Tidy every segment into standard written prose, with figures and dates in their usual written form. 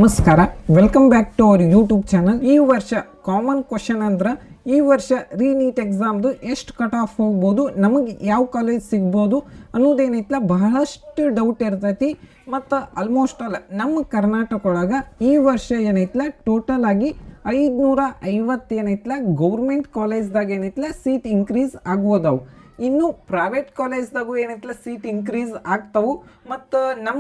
ನಮಸ್ಕಾರ, welcome back to our YouTube channel. ಈ ವರ್ಷ ಕಾಮನ್ ಕ್ವಶನ್ ಅಂದ್ರೆ ಈ ವರ್ಷ ರೀನೀಟ್ ಎಕ್ಸಾಮ್ದು ಎಷ್ಟು ಕಟ್ ಆಫ್ ಹೋಗ್ಬೋದು, ನಮಗೆ ಯಾವ ಕಾಲೇಜ್ ಸಿಗ್ಬೋದು ಅನ್ನೋದೇನೈತ್ಲ ಬಹಳಷ್ಟು ಡೌಟ್ ಇರ್ತೈತಿ. ಮತ್ತು ಆಲ್ಮೋಸ್ಟ್ ಆಲ್ ನಮ್ಮ ಕರ್ನಾಟಕ ಒಳಗೆ ಈ ವರ್ಷ ಏನೈತ್ಲ ಟೋಟಲ್ ಆಗಿ 550 ಏನೈತ್ಲ ಗೌರ್ಮೆಂಟ್ ಕಾಲೇಜ್ದಾಗ ಏನೈತ್ಲ ಸೀಟ್ ಇನ್ಕ್ರೀಸ್ ಆಗೋದವು. ಇನ್ನು ಪ್ರೈವೇಟ್ ಕಾಲೇಜ್ದಾಗೂ ಏನೈತ್ಲ ಸೀಟ್ ಇನ್ಕ್ರೀಸ್ ಆಗ್ತಾವು. ಮತ್ತು ನಮ್ಮ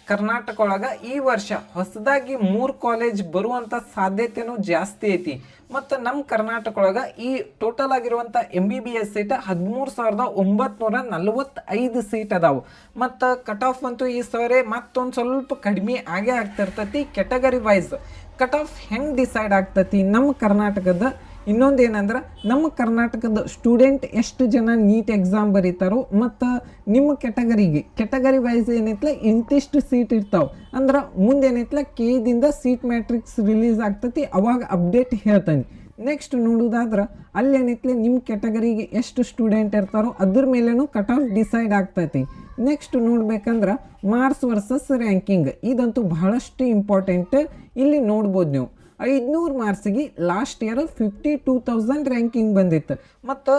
ಕರ್ನಾಟಕ ಒಳಗೆ ಈ ವರ್ಷ ಹೊಸದಾಗಿ 3 ಕಾಲೇಜ್ ಬರುವಂಥ ಸಾಧ್ಯತೆನೂ ಜಾಸ್ತಿ ಐತಿ. ಮತ್ತು ನಮ್ಮ ಕರ್ನಾಟಕ ಒಳಗೆ ಈ ಟೋಟಲ್ ಆಗಿರುವಂಥ MBBS ಸೀಟ್ 13,945 ಸೀಟ್ ಅದಾವು. ಮತ್ತು ಕಟ್ ಆಫ್ ಅಂತೂ ಈ ಸರಿ ಮತ್ತೊಂದು ಸ್ವಲ್ಪ ಕಡಿಮೆ ಆಗೇ ಆಗ್ತಿರ್ತೈತಿ. ಕೆಟಗರಿ ವೈಸ್ ಕಟ್ ಆಫ್ ಹೆಂಗೆ ಡಿಸೈಡ್ ಆಗ್ತೈತಿ ನಮ್ಮ ಕರ್ನಾಟಕದ, ಇನ್ನೊಂದು ಏನಂದ್ರೆ ನಮ್ಮ ಕರ್ನಾಟಕದ ಸ್ಟೂಡೆಂಟ್ ಎಷ್ಟು ಜನ ನೀಟ್ ಎಕ್ಸಾಮ್ ಬರೀತಾರೋ ಮತ್ತು ನಿಮ್ಮ ಕೆಟಗರಿ ವೈಸ್ ಏನೈತ್ಲ ಇಂತಿಷ್ಟು ಸೀಟ್ ಇರ್ತಾವೆ ಅಂದ್ರೆ ಮುಂದೆ ಏನೈತ್ಲ ದಿಂದ ಸೀಟ್ ಮ್ಯಾಟ್ರಿಕ್ಸ್ ರಿಲೀಸ್ ಆಗ್ತೈತಿ, ಅವಾಗ ಅಪ್ಡೇಟ್ ಹೇಳ್ತಾನೆ. ನೆಕ್ಸ್ಟ್ ನೋಡೋದಾದ್ರೆ ಅಲ್ಲಿ ಏನೈತ್ಲೆ ನಿಮ್ಮ ಕೆಟಗರಿಗೆ ಎಷ್ಟು ಸ್ಟೂಡೆಂಟ್ ಇರ್ತಾರೋ ಅದ್ರ ಮೇಲೇನು ಕಟ್ ಆಫ್ ಡಿಸೈಡ್ ಆಗ್ತೈತಿ. ನೆಕ್ಸ್ಟ್ ನೋಡ್ಬೇಕಂದ್ರೆ ಮಾರ್ಕ್ಸ್ ವರ್ಸಸ್ ರ್ಯಾಂಕಿಂಗ್, ಇದಂತೂ ಬಹಳಷ್ಟು ಇಂಪಾರ್ಟೆಂಟ್. ಇಲ್ಲಿ ನೋಡ್ಬೋದು ನೀವು 500 ಮಾರ್ಕ್ಸಿಗೆ ಲಾಸ್ಟ್ ಇಯರ್ 52,000 ರ್ಯಾಂಕಿಂಗ್ ಬಂದಿತ್ತು. ಮತ್ತು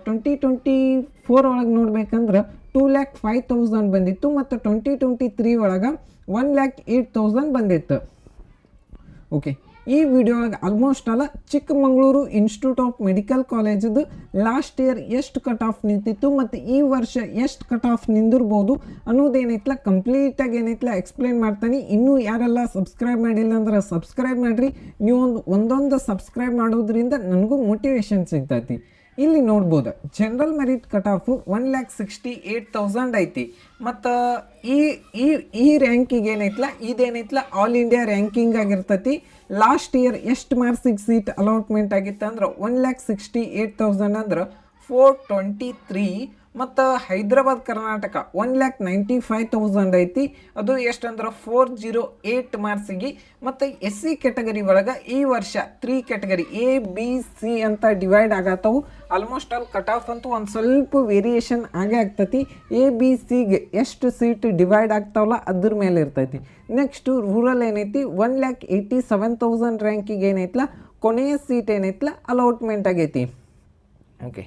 2024 ಒಳಗೆ ನೋಡ್ಬೇಕಂದ್ರೆ 2,05,000 ಬಂದಿತ್ತು. ಮತ್ತು 2023 ಒಳಗೆ 1,08,000 ಬಂದಿತ್ತು. ಓಕೆ, ಈ ವಿಡಿಯೋ ಒಳಗೆ ಆಲ್ಮೋಸ್ಟ್ ಅಲ್ಲ ಚಿಕ್ಕಮಗಳೂರು ಇನ್ಸ್ಟಿಟ್ಯೂಟ್ ಆಫ್ ಮೆಡಿಕಲ್ ಕಾಲೇಜದು ಲಾಸ್ಟ್ ಇಯರ್ ಎಷ್ಟು ಕಟ್ ಆಫ್ ನಿಂತಿತ್ತು ಮತ್ತು ಈ ವರ್ಷ ಎಷ್ಟು ಕಟ್ ಆಫ್ ನಿಂದಿರ್ಬೋದು ಅನ್ನೋದೇನೈತ್ಲ ಕಂಪ್ಲೀಟಾಗಿ ಏನೈತ್ಲ ಎಕ್ಸ್ಪ್ಲೇನ್ ಮಾಡ್ತಾನೆ. ಇನ್ನೂ ಯಾರೆಲ್ಲ ಸಬ್ಸ್ಕ್ರೈಬ್ ಮಾಡಿಲ್ಲ ಅಂದ್ರೆ ಸಬ್ಸ್ಕ್ರೈಬ್ ಮಾಡಿರಿ. ನೀವು ಒಂದೊಂದು ಸಬ್ಸ್ಕ್ರೈಬ್ ಮಾಡೋದ್ರಿಂದ ನನಗೂ ಮೋಟಿವೇಶನ್ ಸಿಗ್ತೈತಿ. ಇಲ್ಲಿ ನೋಡ್ಬೋದು ಜನರಲ್ ಮೆರಿಟ್ ಕಟ್ ಆಫು 1,68,000 ಐತಿ. ಮತ್ತು ಈ ರ್ಯಾಂಕಿಗೆ ಏನೈತ್ಲ ಇದೇನೈತ್ಲ ಆಲ್ ಇಂಡಿಯಾ ರ್ಯಾಂಕಿಂಗ್ ಆಗಿರ್ತೈತಿ. ಲಾಸ್ಟ್ ಇಯರ್ ಎಷ್ಟು ಮಾರ್ಕ್ಸಿಗೆ ಸೀಟ್ ಅಲಾಟ್ಮೆಂಟ್ ಆಗಿತ್ತು ಅಂದ್ರೆ 1,68,000 ಅಂದ್ರೆ 423. ಮತ್ತು ಹೈದ್ರಾಬಾದ್ ಕರ್ನಾಟಕ 1,95,000 ಐತಿ, ಅದು ಎಷ್ಟಂದ್ರೆ 408 ಮಾರ್ಕ್ಸಿಗೆ. ಮತ್ತು SC ಕೆಟಗರಿ ಒಳಗೆ ಈ ವರ್ಷ 3 ಕೆಟಗರಿ A, B, C ಅಂತ ಡಿವೈಡ್ ಆಗತ್ತವು. ಆಲ್ಮೋಸ್ಟ್ ಆಲ್ ಕಟ್ ಆಫ್ ಅಂತೂ ಒಂದು ಸ್ವಲ್ಪ ವೇರಿಯೇಷನ್ ಆಗೇ ಆಗ್ತೈತಿ. A, B, Cಗೆ ಎಷ್ಟು ಸೀಟ್ ಡಿವೈಡ್ ಆಗ್ತಾವಲ್ಲ ಅದ್ರ ಮೇಲೆ ಇರ್ತೈತಿ. ನೆಕ್ಸ್ಟು ರೂರಲ್ ಏನೈತಿ 1,87,000 ರ್ಯಾಂಕಿಗೆ ಏನೈತ್ಲ ಕೊನೆಯ ಸೀಟ್ ಏನೈತ್ಲ ಅಲಾಟ್ಮೆಂಟ್ ಆಗೈತಿ. ಓಕೆ,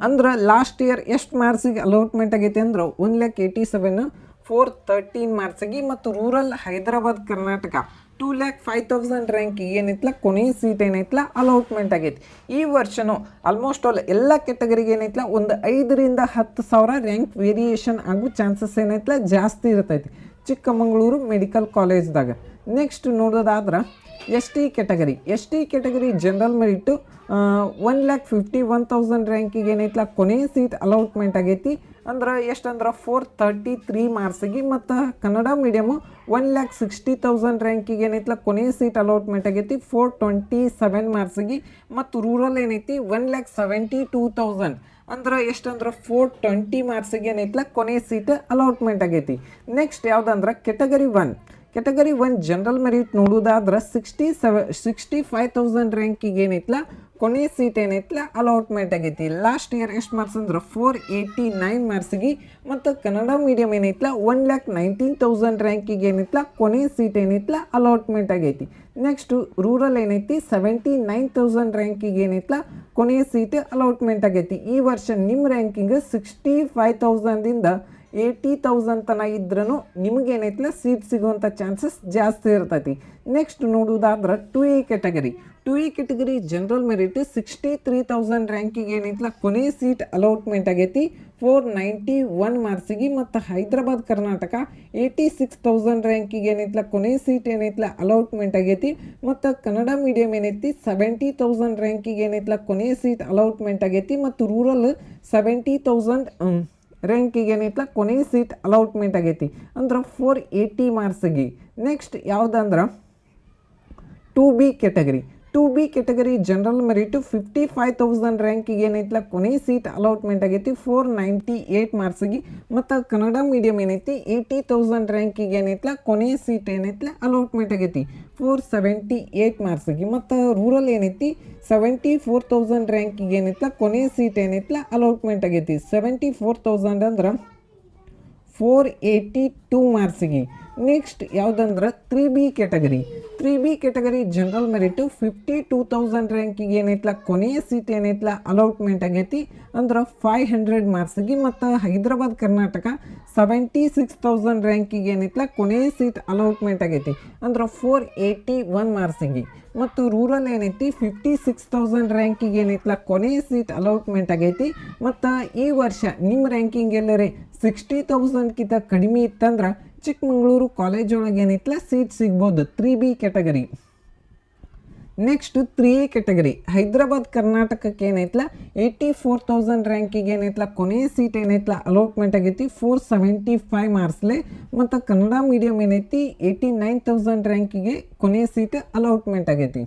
ಅಂದ್ರೆ ಲಾಸ್ಟ್ ಇಯರ್ ಎಷ್ಟು ಮಾರ್ಕ್ಸಿಗೆ ಅಲಾಟ್ಮೆಂಟ್ ಆಗೈತಿ ಅಂದ್ರೆ 1,87,000 413 ಮಾರ್ಕ್ಸಿಗೆ. ಮತ್ತು ರೂರಲ್ ಹೈದರಾಬಾದ್ ಕರ್ನಾಟಕ 2,05,000 ರ್ಯಾಂಕಿಗೆ ಏನೈತ್ಲ ಕೊನೆಯ ಸೀಟ್ ಏನೈತ್ಲ ಅಲಾಟ್ಮೆಂಟ್ ಆಗೈತಿ. ಈ ವರ್ಷನೂ ಆಲ್ಮೋಸ್ಟ್ ಆಲ್ ಎಲ್ಲ ಕೆಟಗರಿಗೆ ಏನೈತ್ಲ ಒಂದು 5,000 to 10,000 ರ್ಯಾಂಕ್ ವೇರಿಯೇಷನ್ ಆಗೋ ಚಾನ್ಸಸ್ ಏನೈತ್ಲ ಜಾಸ್ತಿ ಇರ್ತೈತಿ ಚಿಕ್ಕಮಗಳೂರು ಮೆಡಿಕಲ್ ಕಾಲೇಜ್ದಾಗ. ನೆಕ್ಸ್ಟ್ ನೋಡೋದಾದ್ರೆ ST ಕೆಟಗರಿ ಜನರಲ್ ಮೆರಿಟು 1,51,000 ರ್ಯಾಂಕಿಗೆ ಏನೈತ್ಲ ಕೊನೆಯ ಸೀಟ್ ಅಲಾಟ್ಮೆಂಟ್ ಆಗೈತಿ. ಅಂದ್ರೆ ಎಷ್ಟಂದ್ರೆ 433 ಮಾರ್ಕ್ಸಿಗೆ. ಮತ್ತು ಕನ್ನಡ ಮೀಡಿಯಮು 1,60,000 ರ್ಯಾಂಕಿಗೆ ಏನೈತ್ಲ ಕೊನೆಯ ಸೀಟ್ ಅಲಾಟ್ಮೆಂಟ್ ಆಗೈತಿ 427 ಮಾರ್ಕ್ಸಿಗೆ. ಮತ್ತು ರೂರಲ್ ಏನೈತಿ 1,72,000 ಅಂದ್ರೆ ಎಷ್ಟಂದ್ರೆ 420 ಮಾರ್ಕ್ಸಿಗೆ ಏನೈತ್ಲ ಕೊನೆಯ ಸೀಟ್ ಅಲಾಟ್ಮೆಂಟ್ ಆಗೈತಿ. ನೆಕ್ಸ್ಟ್ ಯಾವುದಂದ್ರೆ ಕೆಟಗರಿ 1 ಜನರಲ್ ಮೆರಿಟ್ ನೋಡೋದಾದ್ರೆ 65,000 ರ್ಯಾಂಕಿಗೆ ಏನೈತ್ಲ ಕೊನೆಯ ಸೀಟ್ ಏನೈತ್ಲ ಅಲಾಟ್ಮೆಂಟ್ ಆಗೈತಿ. ಲಾಸ್ಟ್ ಇಯರ್ ಎಷ್ಟು ಮಾರ್ಕ್ಸ್ ಅಂದ್ರೆ 489 ಮಾರ್ಕ್ಸಿಗೆ. ಮತ್ತು ಕನ್ನಡ ಮೀಡಿಯಮ್ ಏನೈತ್ಲ 1,19,000 ರ್ಯಾಂಕಿಗೆ ಏನೈತ್ಲ ಕೊನೆಯ ಸೀಟ್ ಏನೈತ್ಲ ಅಲಾಟ್ಮೆಂಟ್ ಆಗೈತಿ. ನೆಕ್ಸ್ಟು ರೂರಲ್ ಏನೈತಿ 79,000 ರ್ಯಾಂಕಿಗೆ ಏನೈತ್ಲ ಕೊನೆಯ ಸೀಟ್ ಅಲಾಟ್ಮೆಂಟ್ ಆಗೈತಿ. ಈ ವರ್ಷ ನಿಮ್ಮ ರ್ಯಾಂಕಿಂಗ್ 65,000ದಿಂದ 80,000 ತನಕ ಇದ್ರೂ ನಿಮಗೇನೈತ್ಲ ಸೀಟ್ ಸಿಗುವಂಥ ಚಾನ್ಸಸ್ ಜಾಸ್ತಿ ಇರ್ತೈತಿ. ನೆಕ್ಸ್ಟ್ ನೋಡೋದಾದ್ರೆ 2A ಕೆಟಗರಿ ಜನರಲ್ ಮೆರಿಟ್ 63,000 ರ್ಯಾಂಕಿಗೆ ಏನೈತ್ಲ ಕೊನೆಯ ಸೀಟ್ ಅಲಾಟ್ಮೆಂಟ್ ಆಗೈತಿ 491 ಮಾರ್ಕ್ಸಿಗೆ. ಮತ್ತು ಹೈದ್ರಾಬಾದ್ ಕರ್ನಾಟಕ 86,000 ರ್ಯಾಂಕಿಗೆ ಏನೈತ್ಲ ಕೊನೆಯ ಸೀಟ್ ಏನೈತ್ಲ ಅಲಾಟ್ಮೆಂಟ್ ಆಗೈತಿ. ಮತ್ತು ಕನ್ನಡ ಮೀಡಿಯಮ್ ಏನೈತಿ 70,000 ರ್ಯಾಂಕಿಗೆ ಏನೈತ್ಲ ಕೊನೆಯ ಸೀಟ್ ಅಲಾಟ್ಮೆಂಟ್ ಆಗೈತಿ. ಮತ್ತು ರೂರಲ್ 70,000 ರ್ಯಾಂಕಿಗೆ ಏನೈತ್ಲ ಕೊನೆಯ ಸೀಟ್ ಅಲಾಟ್ಮೆಂಟ್ ಆಗೈತಿ ಅಂದ್ರೆ 480 ಮಾರ್ಕ್ಸಿಗೆ. ನೆಕ್ಸ್ಟ್ ಯಾವುದಂದ್ರೆ 2B ಕೆಟಗರಿ ಜನರಲ್ ಮೆರಿಟು 55,000 ರ್ಯಾಂಕಿಗೆ ಏನೈತ್ಲ ಕೊನೆಯ ಸೀಟ್ ಅಲಾಟ್ಮೆಂಟ್ ಆಗೈತಿ 498 ಮಾರ್ಕ್ಸಿಗೆ. ಮತ್ತು ಕನ್ನಡ ಮೀಡಿಯಮ್ ಏನೈತಿ 80,000 ರ್ಯಾಂಕಿಗೆ ಏನೈತ್ಲ ಕೊನೆಯ ಸೀಟ್ ಏನೈತ್ಲ ಅಲಾಟ್ಮೆಂಟ್ ಆಗೈತಿ 478 ಮಾರ್ಕ್ಸಿಗೆ. ಮತ್ತು ರೂರಲ್ ಏನೈತಿ 74,000 ರ್ಯಾಂಕಿಗೆ ಏನೈತ್ಲ ಕೊನೆಯ ಸೀಟ್ ಏನೈತ್ಲ ಅಲಾಟ್ಮೆಂಟ್ ಆಗೈತಿ 74,000 ಅಂದ್ರೆ 482 ಮಾರ್ಕ್ಸಿಗೆ. ನೆಕ್ಸ್ಟ್ ಯಾವುದಂದ್ರೆ 3B ಕ್ಯಾಟಗರಿ ಜನರಲ್ ಮೆರಿಟ್ 52,000 ರ್ಯಾಂಕಿಗೆ ಏನೈತ್ಲ ಕೊನೆಯ ಸೀಟ್ ಏನೈತ್ಲ ಅಲಾಟ್ಮೆಂಟ್ ಆಗೈತಿ ಅಂದ್ರೆ 500 ಮಾರ್ಕ್ಸಿಗೆ. ಮತ್ತು ಹೈದರಾಬಾದ್ ಕರ್ನಾಟಕ 76,000 ರ್ಯಾಂಕಿಗೆ ಏನೈತ್ಲ ಕೊನೆಯ ಸೀಟ್ ಅಲಾಟ್ಮೆಂಟ್ ಆಗೈತಿ ಅಂದ್ರೆ 481 ಮಾರ್ಕ್ಸಿಗೆ. ಮತ್ತು ರೂರಲ್ ಏನೈತಿ 56,000 ರ್ಯಾಂಕಿಗೆ ಏನೈತ್ಲ ಕೊನೆಯ ಸೀಟ್ ಅಲಾಟ್ಮೆಂಟ್ ಆಗೈತಿ. ಮತ್ತು ಈ ವರ್ಷ ನಿಮ್ಮ ರ್ಯಾಂಕಿಂಗ್ ಎಲ್ಲರೇ 60,000ಕಿಂತ ಕಡಿಮೆ ಇತ್ತಂದ್ರೆ ಚಿಕ್ಕಮಗಳೂರು ಕಾಲೇಜ್ ಒಳಗೆ ಏನೈತ್ಲ ಸೀಟ್ ಸಿಗ್ಬೋದು 3B category. Next 3A category Hyderabad ಕರ್ನಾಟಕಕ್ಕೆ ಏನೈತ್ಲ 84,000 ರ್ಯಾಂಕಿಗೆ ಏನೈತ್ಲ ಕೊನೆಯ ಸೀಟ್ ಏನೈತ್ಲ ಅಲಾಟ್ಮೆಂಟ್ ಆಗೈತಿ 475 ಮಾರ್ಕ್ಸ್ಲೆ. ಮತ್ತು ಕನ್ನಡ ಮೀಡಿಯಂ ಏನೈತಿ 89,000 ರ್ಯಾಂಕಿಗೆ ಕೊನೆಯ ಸೀಟ್ ಅಲಾಟ್ಮೆಂಟ್ ಆಗೈತಿ.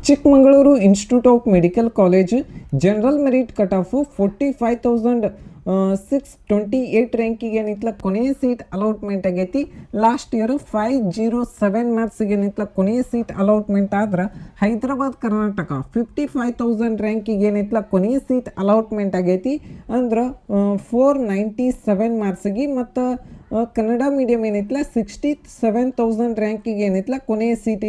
Chikkamagaluru institute of medical college general merit cut off 45,628 ರ್ಯಾಂಕಿಗೆ ಏನೈತ್ಲ ಕೊನೆಯ ಸೀಟ್ ಅಲಾಟ್ಮೆಂಟ್ ಆಗೈತಿ. ಲಾಸ್ಟ್ ಇಯರ್ 507 ಮಾರ್ಕ್ಸಿಗೆ ಏನೈತ್ಲ ಕೊನೆಯ ಸೀಟ್ ಅಲಾಟ್ಮೆಂಟ್ ಆದ್ರೆ ಹೈದರಾಬಾದ್ ಕರ್ನಾಟಕ 55,000 ರ್ಯಾಂಕಿಗೆ ಏನೈತ್ಲ ಕೊನೆಯ ಸೀಟ್ ಅಲಾಟ್ಮೆಂಟ್ ಆಗೈತಿ ಅಂದ್ರೆ 497 ಮಾರ್ಕ್ಸಿಗೆ. ಮತ್ತು ಕನ್ನಡ ಮೀಡಿಯಂ ಏನೈತ್ಲ 67,000 ರ್ಯಾಂಕಿಗೆ ಏನೈತ್ಲ ಕೊನೆಯ ಸೀಟ್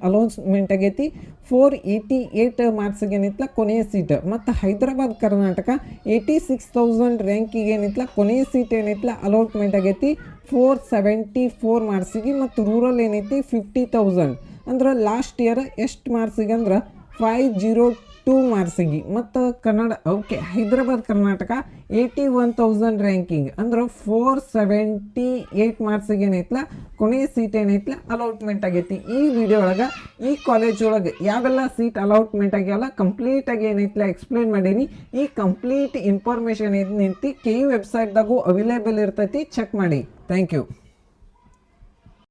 ಅಲೌನ್ಸ್ಮೆಂಟ್ ಆಗೈತಿ 488 ಮಾರ್ಕ್ಸಿಗೆ ಏನೈತ್ಲ ಕೊನೆಯ ಸೀಟ್. ಮತ್ತು ಹೈದರಾಬಾದ್ ಕರ್ನಾಟಕ 86,000 ರ್ಯಾಂಕಿಗೆ ಏನೈತ್ಲ ಕೊನೆಯ ಸೀಟ್ ಏನೈತ್ಲ ಅಲಾಟ್ಮೆಂಟ್ ಆಗೈತಿ 474 ಮಾರ್ಕ್ಸಿಗೆ. ಮತ್ತು ರೂರಲ್ ಏನೈತಿ 50,000 ಅಂದ್ರೆ ಲಾಸ್ಟ್ ಇಯರ್ ಎಷ್ಟು ಮಾರ್ಕ್ಸಿಗೆ ಅಂದ್ರೆ 502 ಮಾರ್ಕ್ಸಿಗೆ. ಮತ್ತು ಹೈದರಾಬಾದ್ ಕರ್ನಾಟಕ 81,000 ರ್ಯಾಂಕಿಂಗ್ ಅಂದ್ರೆ 478 ಮಾರ್ಕ್ಸಿಗೆ ಏನೈತ್ಲ ಕೊನೆಯ ಸೀಟ್ ಏನೈತ್ಲ ಅಲಾಟ್ಮೆಂಟ್ ಆಗೈತಿ. ಈ ವಿಡಿಯೋ ಒಳಗೆ ಈ ಕಾಲೇಜ್ ಒಳಗೆ ಯಾವೆಲ್ಲ ಸೀಟ್ ಅಲಾಟ್ಮೆಂಟ್ ಆಗ್ಯಾವಲ್ಲ ಕಂಪ್ಲೀಟಾಗಿ ಏನೈತ್ಲ ಎಕ್ಸ್ಪ್ಲೇನ್ ಮಾಡೀನಿ. ಈ ಕಂಪ್ಲೀಟ್ ಇನ್ಫಾರ್ಮೇಷನ್ ಏನೈತಿ KU ವೆಬ್ಸೈಟ್ದಾಗೂ ಅವೈಲೇಬಲ್ ಇರ್ತೈತಿ, ಚೆಕ್ ಮಾಡಿ. Thank you.